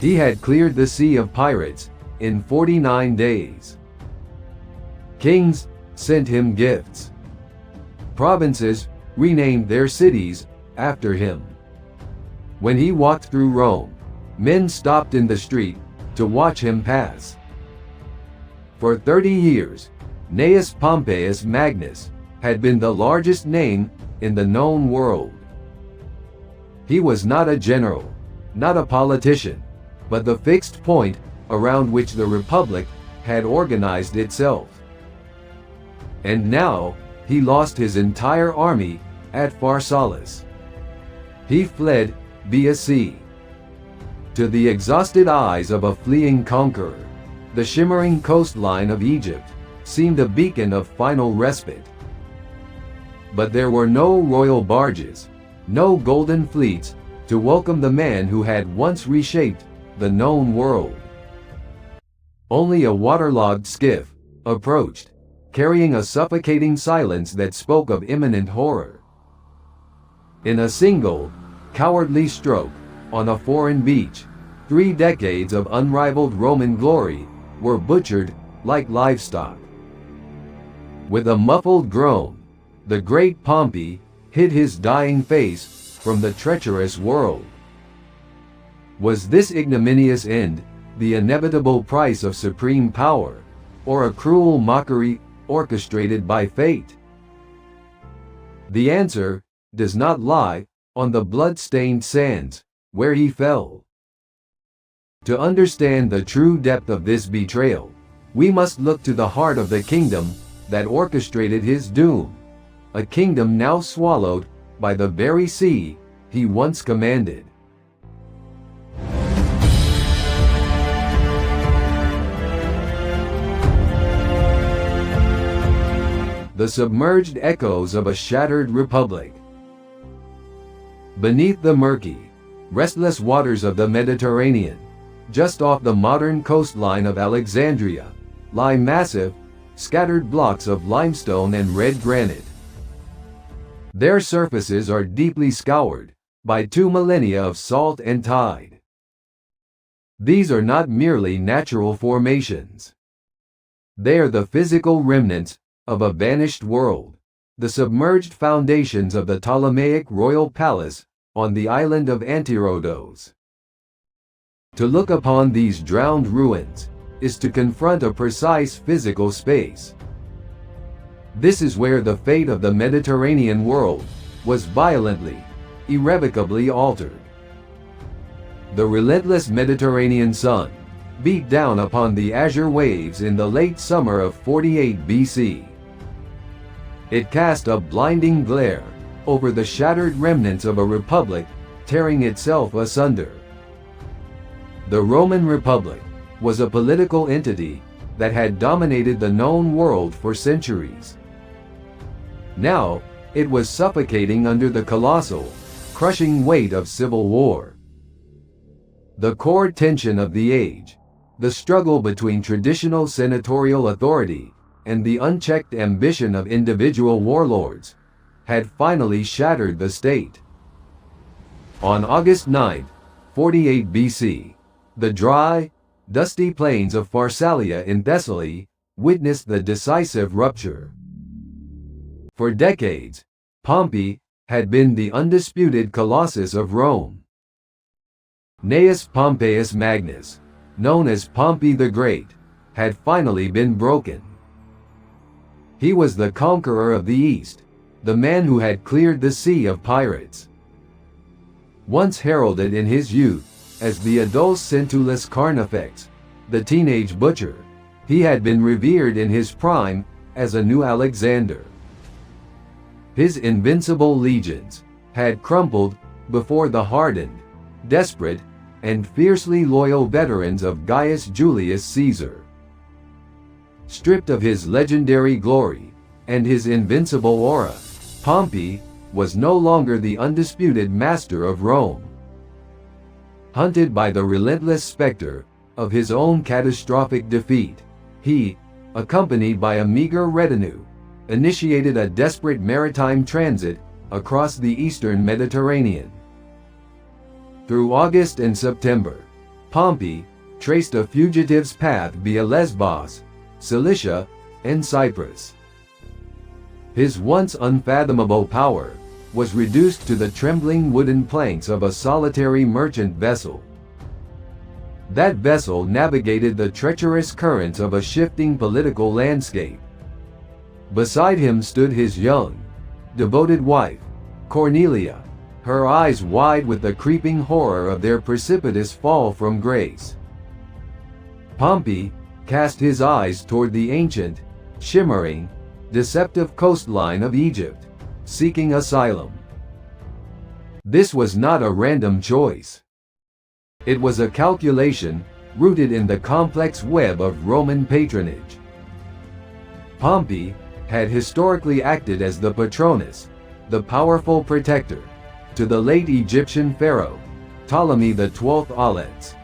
He had cleared the sea of pirates in 49 days. Kings sent him gifts. Provinces renamed their cities after him. When he walked through Rome, men stopped in the street to watch him pass. For 30 years, Gnaeus Pompeius Magnus had been the largest name in the known world. He was not a general, not a politician, but the fixed point around which the Republic had organized itself. And now, he lost his entire army at Pharsalus. He fled via sea. To the exhausted eyes of a fleeing conqueror, the shimmering coastline of Egypt seemed a beacon of final respite. But there were no royal barges, no golden fleets to welcome the man who had once reshaped the known world. Only a waterlogged skiff approached, carrying a suffocating silence that spoke of imminent horror. In a single, cowardly stroke, on a foreign beach, 3 decades of unrivaled Roman glory were butchered like livestock. With a muffled groan, the great Pompey hid his dying face from the treacherous world. Was this ignominious end the inevitable price of supreme power, or a cruel mockery orchestrated by fate? The answer does not lie on the blood-stained sands where he fell. To understand the true depth of this betrayal, we must look to the heart of the kingdom that orchestrated his doom, a kingdom now swallowed by the very sea he once commanded. The submerged echoes of a shattered republic. Beneath the murky, restless waters of the Mediterranean, just off the modern coastline of Alexandria, lie massive, scattered blocks of limestone and red granite. Their surfaces are deeply scoured by 2 millennia of salt and tide. These are not merely natural formations. They are the physical remnants of a vanished world, the submerged foundations of the Ptolemaic royal palace on the island of Antirodos. To look upon these drowned ruins is to confront a precise physical space. This is where the fate of the Mediterranean world was violently, irrevocably altered. The relentless Mediterranean sun beat down upon the azure waves in the late summer of 48 BC. It cast a blinding glare over the shattered remnants of a republic tearing itself asunder. The Roman Republic was a political entity that had dominated the known world for centuries. Now, it was suffocating under the colossal, crushing weight of civil war. The core tension of the age, the struggle between traditional senatorial authority and the unchecked ambition of individual warlords, had finally shattered the state. On August 9, 48 BC, the dry, dusty plains of Pharsalia in Thessaly witnessed the decisive rupture. For decades, Pompey had been the undisputed colossus of Rome. Gnaeus Pompeius Magnus, known as Pompey the Great, had finally been broken. He was the conqueror of the East, the man who had cleared the sea of pirates. Once heralded in his youth as the Adults Centulis Carnifex, the teenage butcher, he had been revered in his prime as a new Alexander. His invincible legions had crumbled before the hardened, desperate, and fiercely loyal veterans of Gaius Julius Caesar. Stripped of his legendary glory and his invincible aura, Pompey was no longer the undisputed master of Rome. Hunted by the relentless specter of his own catastrophic defeat, he, accompanied by a meager retinue, initiated a desperate maritime transit across the eastern Mediterranean. Through August and September, Pompey traced a fugitive's path via Lesbos, Cilicia, and Cyprus. His once unfathomable power was reduced to the trembling wooden planks of a solitary merchant vessel. That vessel navigated the treacherous currents of a shifting political landscape. Beside him stood his young, devoted wife, Cornelia, her eyes wide with the creeping horror of their precipitous fall from grace. Pompey cast his eyes toward the ancient, shimmering, deceptive coastline of Egypt, seeking asylum. This was not a random choice. It was a calculation rooted in the complex web of Roman patronage. Pompey had historically acted as the patronus, the powerful protector, to the late Egyptian pharaoh, Ptolemy XII Auletes.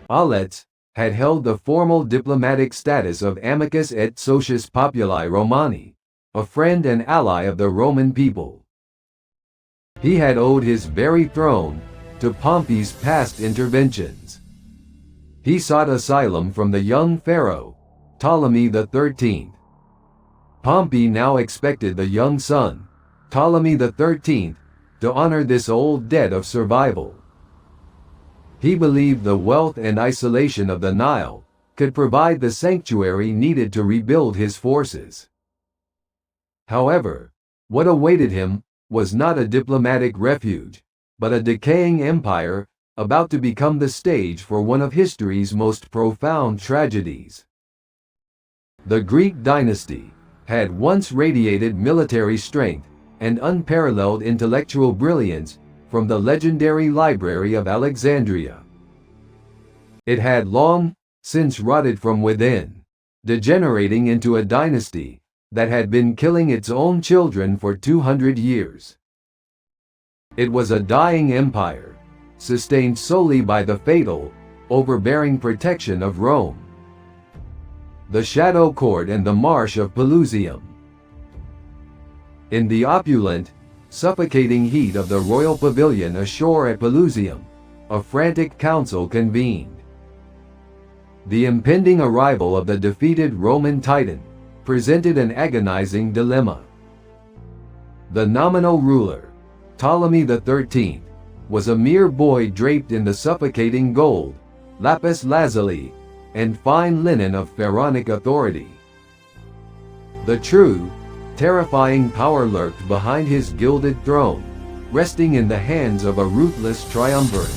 Auletes had held the formal diplomatic status of amicus et socius populi Romani, a friend and ally of the Roman people. He had owed his very throne to Pompey's past interventions. He sought asylum from the young pharaoh, Ptolemy XIII. Pompey now expected the young son, Ptolemy XIII, to honor this old debt of survival. He believed the wealth and isolation of the Nile could provide the sanctuary needed to rebuild his forces. However, what awaited him was not a diplomatic refuge, but a decaying empire about to become the stage for one of history's most profound tragedies. The Greek dynasty had once radiated military strength and unparalleled intellectual brilliance from the legendary library of Alexandria. It had long since rotted from within, degenerating into a dynasty that had been killing its own children for 200 years. It was a dying empire, sustained solely by the fatal, overbearing protection of Rome. The Shadow Court and the Marsh of Pelusium. In the opulent, suffocating heat of the royal pavilion ashore at Pelusium, a frantic council convened. The impending arrival of the defeated Roman titan presented an agonizing dilemma. The nominal ruler, Ptolemy XIII, was a mere boy draped in the suffocating gold, lapis lazuli, and fine linen of pharaonic authority. The true, terrifying power lurked behind his gilded throne, resting in the hands of a ruthless triumvirate.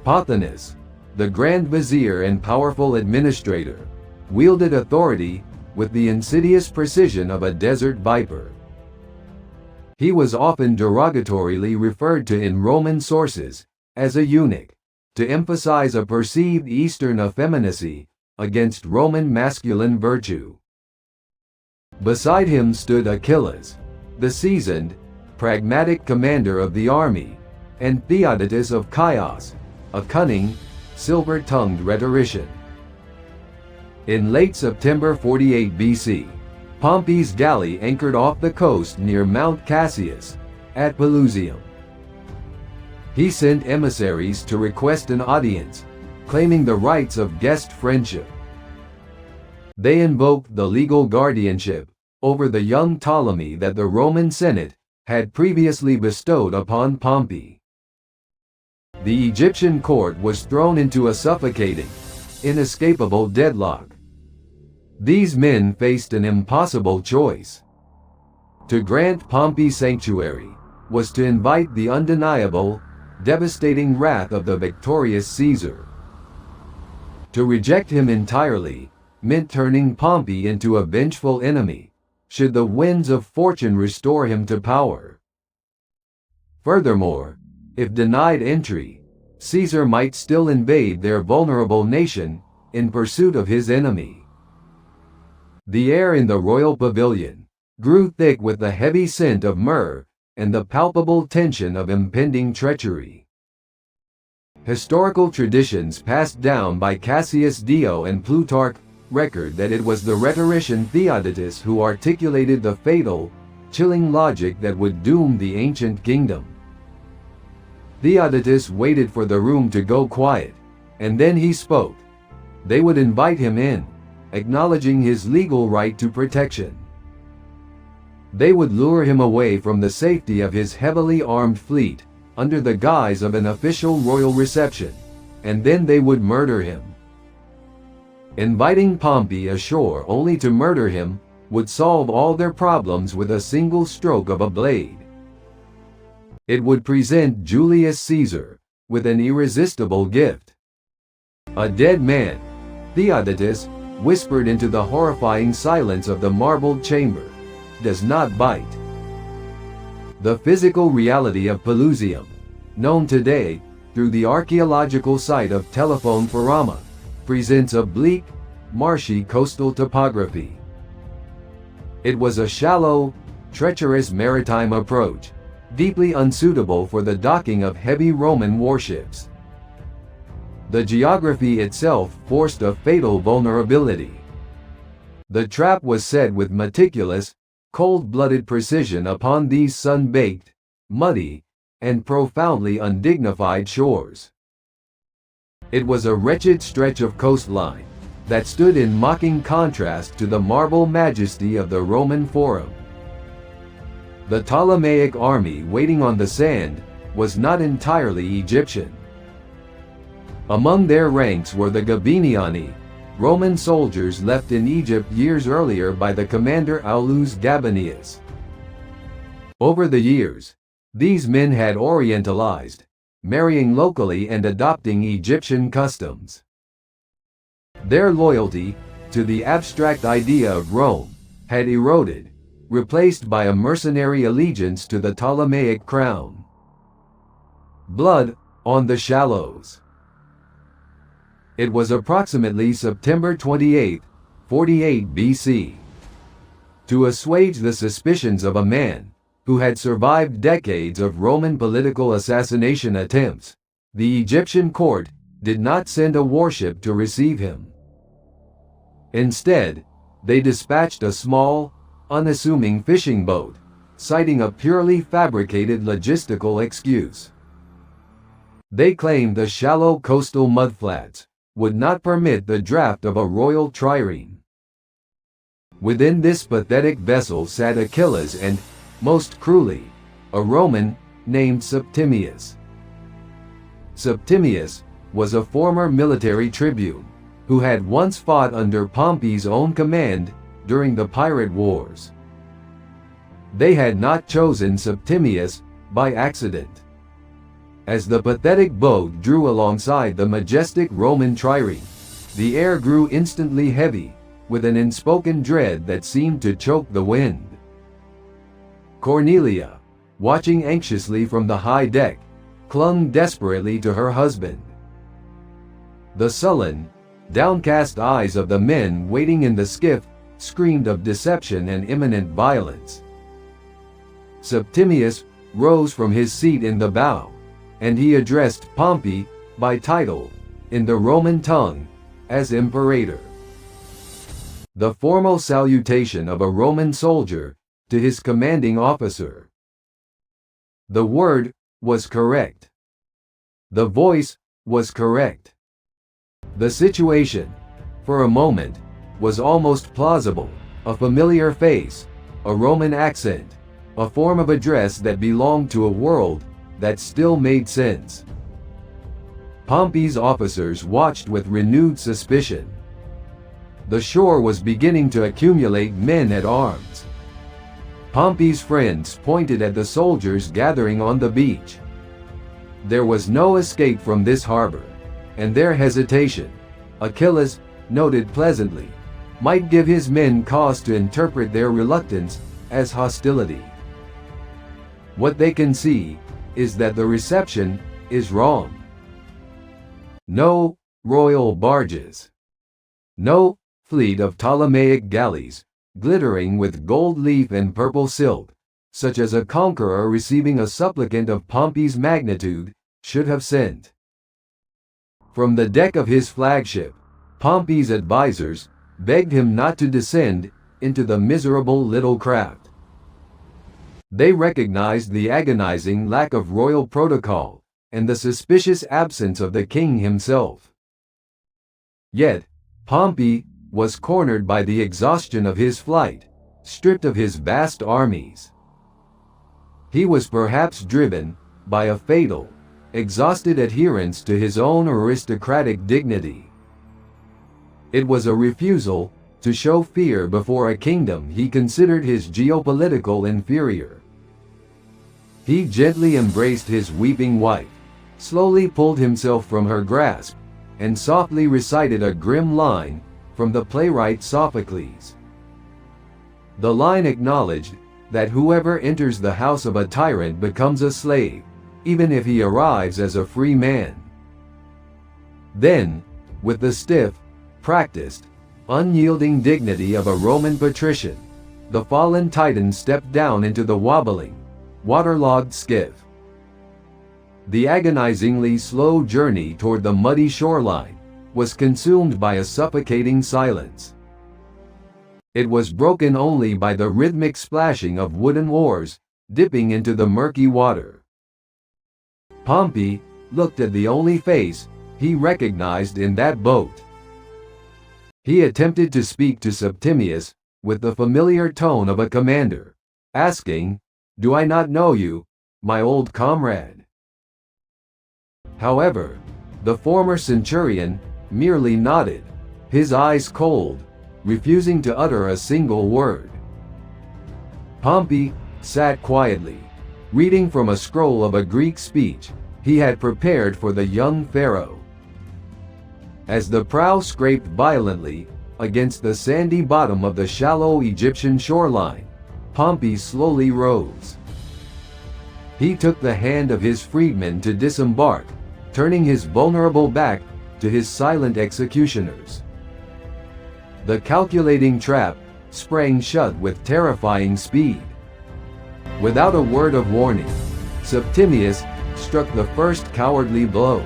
Pothinus, the Grand Vizier and powerful administrator, wielded authority with the insidious precision of a desert viper. He was often derogatorily referred to in Roman sources as a eunuch, to emphasize a perceived Eastern effeminacy against Roman masculine virtue. Beside him stood Achillas, the seasoned, pragmatic commander of the army, and Theodotus of Chios, a cunning, silver-tongued rhetorician. In late September 48 BC, Pompey's galley anchored off the coast near Mount Cassius, at Pelusium. He sent emissaries to request an audience, claiming the rights of guest friendship. They invoked the legal guardianship over the young Ptolemy that the Roman Senate had previously bestowed upon Pompey. The Egyptian court was thrown into a suffocating, inescapable deadlock. These men faced an impossible choice. To grant Pompey sanctuary was to invite the undeniable, devastating wrath of the victorious Caesar. To reject him entirely meant turning Pompey into a vengeful enemy, should the winds of fortune restore him to power. Furthermore, if denied entry, Caesar might still invade their vulnerable nation in pursuit of his enemy. The air in the royal pavilion grew thick with the heavy scent of myrrh and the palpable tension of impending treachery. Historical traditions passed down by Cassius Dio and Plutarch record that it was the rhetorician Theodotus who articulated the fatal, chilling logic that would doom the ancient kingdom. Theodotus waited for the room to go quiet, and then he spoke. They would invite him in, acknowledging his legal right to protection. They would lure him away from the safety of his heavily armed fleet, under the guise of an official royal reception, and then they would murder him. Inviting Pompey ashore only to murder him would solve all their problems with a single stroke of a blade. It would present Julius Caesar with an irresistible gift. A dead man, Theodotus whispered into the horrifying silence of the marbled chamber, does not bite. The physical reality of Pelusium, known today through the archaeological site of Telephone Parama, presents a bleak, marshy coastal topography. It was a shallow, treacherous maritime approach, deeply unsuitable for the docking of heavy Roman warships. The geography itself forced a fatal vulnerability. The trap was set with meticulous, cold-blooded precision upon these sun-baked, muddy, and profoundly undignified shores. It was a wretched stretch of coastline that stood in mocking contrast to the marble majesty of the Roman Forum. The Ptolemaic army waiting on the sand was not entirely Egyptian. Among their ranks were the Gabiniani, Roman soldiers left in Egypt years earlier by the commander Aulus Gabinius. Over the years, these men had orientalized, marrying locally and adopting Egyptian customs. Their loyalty to the abstract idea of Rome had eroded, replaced by a mercenary allegiance to the Ptolemaic crown. Blood on the shallows. It was approximately September 28, 48 BC. To assuage the suspicions of a man who had survived decades of Roman political assassination attempts, the Egyptian court did not send a warship to receive him. Instead, they dispatched a small, unassuming fishing boat, citing a purely fabricated logistical excuse. They claimed the shallow coastal mudflats would not permit the draft of a royal trireme. Within this pathetic vessel sat Achillas and, most cruelly, a Roman named Septimius. Septimius was a former military tribune who had once fought under Pompey's own command during the pirate wars. They had not chosen Septimius by accident. As the pathetic boat drew alongside the majestic Roman trireme, the air grew instantly heavy, with an unspoken dread that seemed to choke the wind. Cornelia, watching anxiously from the high deck, clung desperately to her husband. The sullen, downcast eyes of the men waiting in the skiff screamed of deception and imminent violence. Septimius rose from his seat in the bow, and he addressed Pompey by title, in the Roman tongue, as Imperator. The formal salutation of a Roman soldier to his commanding officer. The word was correct. The voice was correct. The situation, for a moment, was almost plausible. A familiar face, a Roman accent, a form of address that belonged to a world that still made sense. Pompey's officers watched with renewed suspicion. The shore was beginning to accumulate men at arms. Pompey's friends pointed at the soldiers gathering on the beach. There was no escape from this harbor, and their hesitation, Achillas noted pleasantly, might give his men cause to interpret their reluctance as hostility. What they can see is that the reception is wrong. No royal barges. No fleet of Ptolemaic galleys, glittering with gold leaf and purple silk, such as a conqueror receiving a supplicant of Pompey's magnitude should have sent. From the deck of his flagship, Pompey's advisors begged him not to descend into the miserable little craft. They recognized the agonizing lack of royal protocol and the suspicious absence of the king himself. Yet, Pompey was cornered by the exhaustion of his flight, stripped of his vast armies. He was perhaps driven by a fatal, exhausted adherence to his own aristocratic dignity. It was a refusal to show fear before a kingdom he considered his geopolitical inferior. He gently embraced his weeping wife, slowly pulled himself from her grasp, and softly recited a grim line from the playwright Sophocles. The line acknowledged that whoever enters the house of a tyrant becomes a slave, even if he arrives as a free man. Then, with the stiff, practiced, unyielding dignity of a Roman patrician, the fallen titan stepped down into the wobbling, waterlogged skiff. The agonizingly slow journey toward the muddy shoreline was consumed by a suffocating silence. It was broken only by the rhythmic splashing of wooden oars dipping into the murky water. Pompey looked at the only face he recognized in that boat. He attempted to speak to Septimius with the familiar tone of a commander, asking, "Do I not know you, my old comrade?" However, the former centurion merely nodded, his eyes cold, refusing to utter a single word. Pompey sat quietly, reading from a scroll of a Greek speech he had prepared for the young pharaoh. As the prow scraped violently against the sandy bottom of the shallow Egyptian shoreline, Pompey slowly rose. He took the hand of his freedman to disembark, turning his vulnerable back to his silent executioners. The calculating trap sprang shut with terrifying speed. Without a word of warning, Septimius struck the first cowardly blow,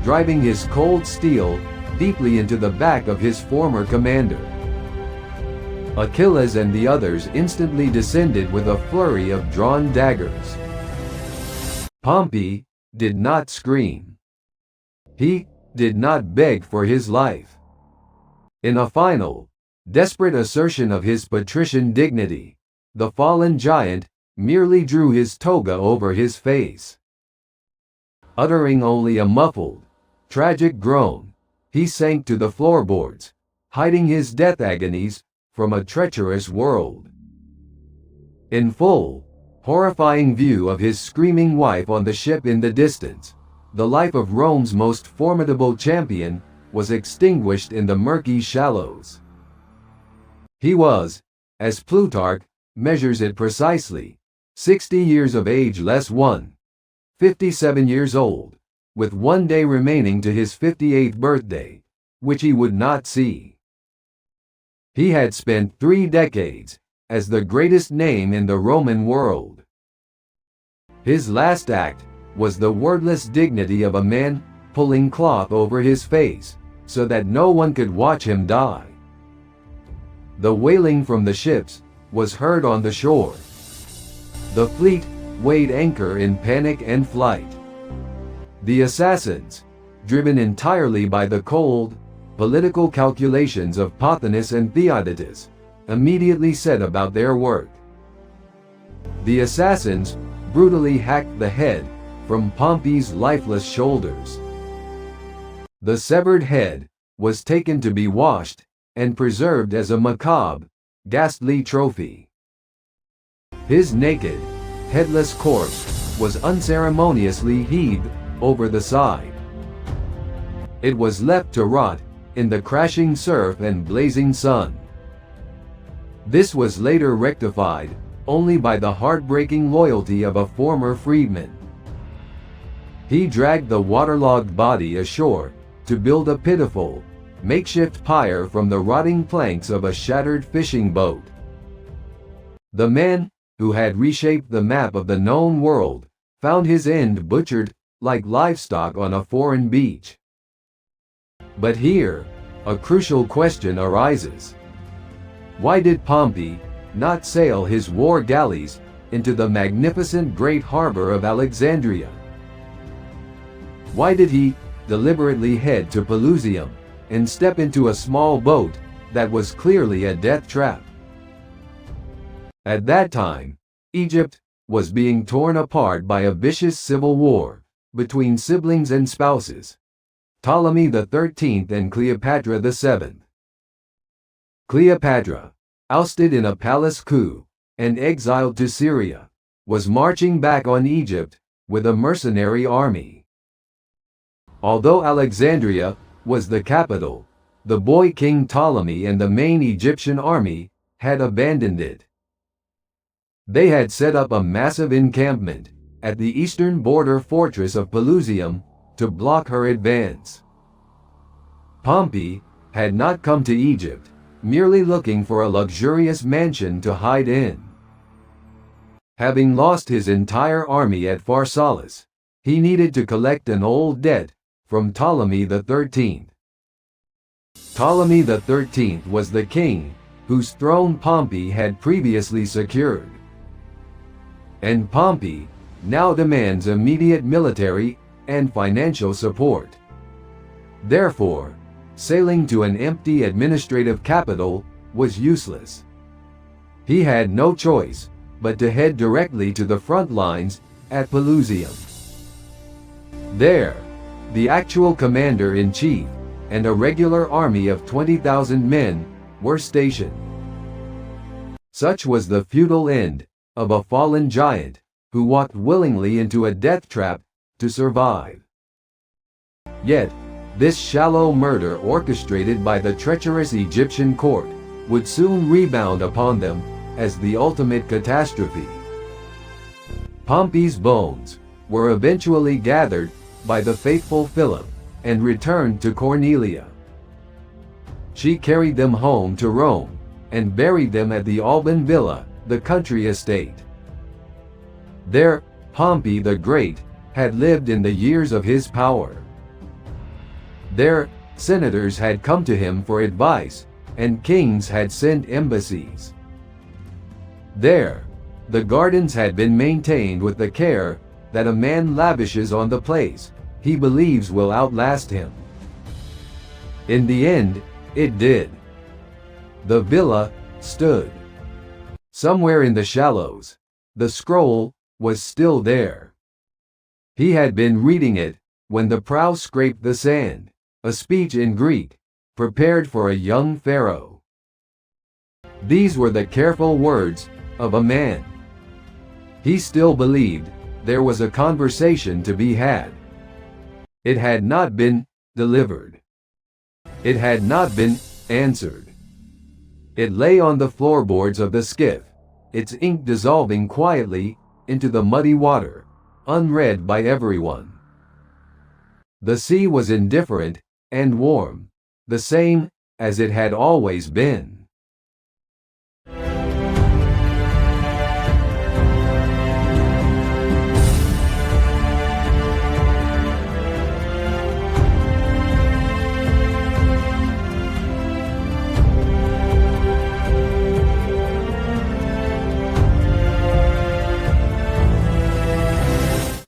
driving his cold steel deeply into the back of his former commander. Achillas and the others instantly descended with a flurry of drawn daggers. Pompey did not scream. He did not beg for his life. In a final, desperate assertion of his patrician dignity, the fallen giant merely drew his toga over his face. Uttering only a muffled, tragic groan, he sank to the floorboards, hiding his death agonies from a treacherous world. In full, horrifying view of his screaming wife on the ship in the distance, the life of Rome's most formidable champion was extinguished in the murky shallows. He was, as Plutarch measures it precisely, 60 years of age less 57 years old, with 1 day remaining to his 58th birthday, which he would not see. He had spent 3 decades as the greatest name in the Roman world. His last act was the wordless dignity of a man pulling cloth over his face so that no one could watch him die. The wailing from the ships was heard on the shore. The fleet weighed anchor in panic and flight. The assassins, driven entirely by the cold, political calculations of Pothinus and Theodotus, immediately set about their work. The assassins brutally hacked the head from Pompey's lifeless shoulders. The severed head was taken to be washed and preserved as a macabre, ghastly trophy. His naked, headless corpse was unceremoniously heaved over the side. It was left to rot in the crashing surf and blazing sun. This was later rectified only by the heartbreaking loyalty of a former freedman. He dragged the waterlogged body ashore to build a pitiful, makeshift pyre from the rotting planks of a shattered fishing boat. The man who had reshaped the map of the known world found his end butchered like livestock on a foreign beach. But here, a crucial question arises. Why did Pompey not sail his war galleys into the magnificent great harbor of Alexandria? Why did he deliberately head to Pelusium and step into a small boat that was clearly a death trap? At that time, Egypt was being torn apart by a vicious civil war between siblings and spouses, Ptolemy XIII and Cleopatra VII. Cleopatra, ousted in a palace coup and exiled to Syria, was marching back on Egypt with a mercenary army. Although Alexandria was the capital, the boy King Ptolemy and the main Egyptian army had abandoned it. They had set up a massive encampment at the eastern border fortress of Pelusium to block her advance. Pompey had not come to Egypt merely looking for a luxurious mansion to hide in. Having lost his entire army at Pharsalus, he needed to collect an old debt from Ptolemy XIII. Ptolemy XIII was the king whose throne Pompey had previously secured. And Pompey now demands immediate military and financial support. Therefore, sailing to an empty administrative capital was useless. He had no choice but to head directly to the front lines at Pelusium. There, the actual commander-in-chief and a regular army of 20,000 men were stationed. Such was the futile end of a fallen giant who walked willingly into a death trap to survive. Yet, this shallow murder orchestrated by the treacherous Egyptian court would soon rebound upon them as the ultimate catastrophe. Pompey's bones were eventually gathered by the faithful Philip and returned to Cornelia. She carried them home to Rome and buried them at the Alban Villa, the country estate. There, Pompey the Great had lived in the years of his power. There, senators had come to him for advice, and kings had sent embassies. There, the gardens had been maintained with the care that a man lavishes on the place he believes will outlast him. In the end, it did. The villa stood. Somewhere in the shallows, the scroll was still there. He had been reading it when the prow scraped the sand, a speech in Greek, prepared for a young pharaoh. These were the careful words of a man. He still believed there was a conversation to be had. It had not been delivered. It had not been answered. It lay on the floorboards of the skiff, its ink dissolving quietly into the muddy water, unread by everyone. The sea was indifferent and warm, the same as it had always been.